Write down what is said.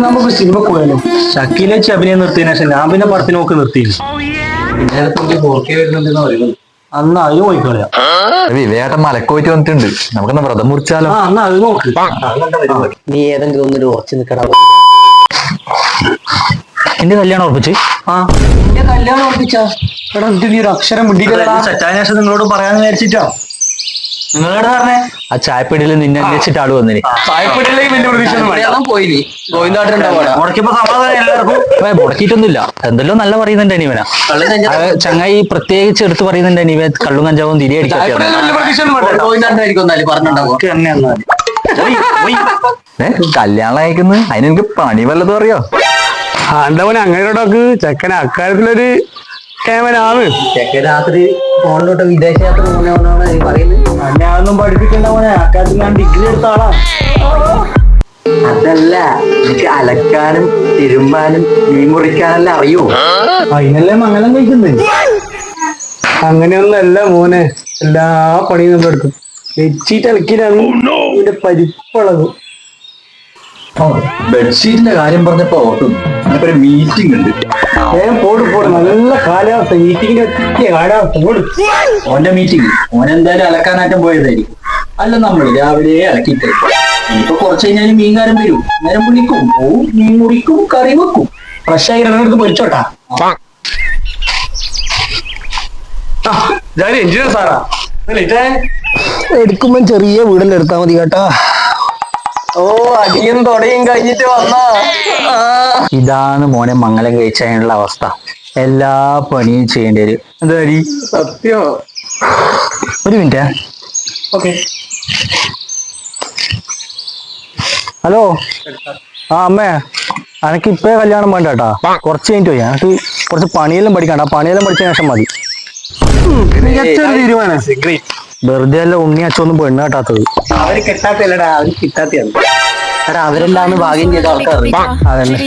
നമുക്ക് സിനിമ പോയാലും ഷക്കീലെ വെച്ച് അഭിനയം നിർത്തിയതിനു ശേഷം ഞാൻ പിന്നെ പടത്തിന് നോക്കി നിർത്തിയില്ല. അന്ന് അത് പോയിക്കളയാ. വിവേട്ടൻ മലക്കോയിട്ട് വന്നിട്ടുണ്ട്, നമുക്കെന്നാ വ്രതം മുറിച്ചാലോ? അന്ന് അത് നോക്ക്. നീ ഏതെങ്കിലും ഒന്നിട്ട് ഉറച്ചു നിൽക്കടാ. എന്റെ കല്യാണം ഉറപ്പിച്ച് നിന്റെ കല്യാണം ഉറപ്പിച്ചാ എടാ നീ ഒരു അക്ഷരം സെറ്റായ ശേഷം നിങ്ങളോട് പറയാന്ന് വിചാരിച്ചിട്ടാ. നിങ്ങളോട് പറഞ്ഞേ ആ ചായപ്പീടിയിൽ നിന്നെ അന്വേഷിച്ചിട്ട് ആള് വന്നിന്. പോയില്ലേ മുടക്കിയപ്പോ സമാധാനം എല്ലാവർക്കും. മുടക്കിയിട്ടൊന്നുമില്ല, എന്തെല്ലോ നല്ല പറയുന്നുണ്ട് അനീവന. ചങ്ങായി പ്രത്യേകിച്ച് എടുത്ത് പറയുന്നുണ്ട് അനീവ കള്ളും കഞ്ചാവും തിരിയടിക്കും. കല്യാണം അയക്കുന്നത് അതിന് എനിക്ക് പണി വല്ലതും അറിയോ? ആണ്ടവൻ അങ്ങനെയോടൊക്കെ ചെക്കന അക്കാര്യത്തിലൊരു കേമനാണ്. ചെക്കൻ രാത്രി ഫോണിലോട്ട് വിദേശയാത്ര പോകുന്നവനാണ് നീ പറയുന്നത്. ഞാനൊന്നും പഠിപ്പിക്കണ്ടവനെ അക്കാര്യത്തിൽ ഞാൻ ഡിഗ്രി എടുത്ത ആളാ. അതല്ല, എനിക്ക് അലക്കാനും തിരുമ്പാനും മീൻ മുറിക്കാനല്ല അറിയോ? അതിനല്ലേ മംഗലം കഴിക്കുന്നത്. അങ്ങനെയൊന്നല്ല മോനെ, എല്ലാ പണിയും നമ്മൾ എടുക്കും. ബെഡ്ഷീറ്റ് അലക്കിലാണ് ഇതിന്റെ പരിപ്പളകും. ബെഡ്ഷീറ്റിന്റെ കാര്യം പറഞ്ഞപ്പോ ഓർക്കുന്നു, ഒരു മീറ്റിംഗ് ഉണ്ട്. പോടും നല്ല കാലാവസ്ഥ, മീറ്റിങ്ങിന്റെ ഒറ്റ കാലാവസ്ഥ. പോടും ഓന്റെ മീറ്റിംഗ് ഓനെന്തായാലും അലക്കാനാറ്റം പോയതായിരിക്കും. അല്ല നമ്മൾ രാവിലെ അലക്കിട്ട് ഇപ്പൊ കുറച്ച് കഴിഞ്ഞാൽ മീൻകാരൻ വരും, നേരം വിളിക്കും, പോവും, മീൻ മുറിക്കും, കറി വെക്കും. ഫ്രഷ് ആയി കിടന്നെടുത്ത് പൊരിച്ചോട്ടാ. എഞ്ചിനീയർ സാറാ എടുക്കുമ്പോ ചെറിയ വീടെല്ലാം എടുത്താൽ മതി കേട്ടാ. ഓ അടിയും തൊടയും കഴിഞ്ഞിട്ട് വന്നാ. ഇതാണ് മോനെ മംഗലം കഴിച്ചതിനുള്ള അവസ്ഥ. എല്ലാ പണിയും ചെയ്യേണ്ടി വരും. എന്താ അടി സത്യോ? ഒരു മിനിറ്റ്. ഓക്കെ. ഹലോ. അമ്മേ, എനക്ക് ഇപ്പേ കല്യാണം വേണ്ട കേട്ടാ, കുറച്ച് കഴിഞ്ഞിട്ട് പോയി. എനിക്ക് കുറച്ച് പണിയെല്ലാം പഠിക്കണ്ട, പണിയെല്ലാം പഠിച്ച ശേഷം മതി. തീരുമാനം. വെറുതെ അല്ല ഉണ്ണി അച്ഛനൊന്നും പെണ്ണ് കേട്ടാത്തത്. അവര് കെട്ടാത്തല്ലടാ, അവര് കിട്ടാത്തയാണ്. എടാ അവരെല്ലാം ഭാഗ്യം ചെയ്ത ആൾക്കാർ. അതന്നെ.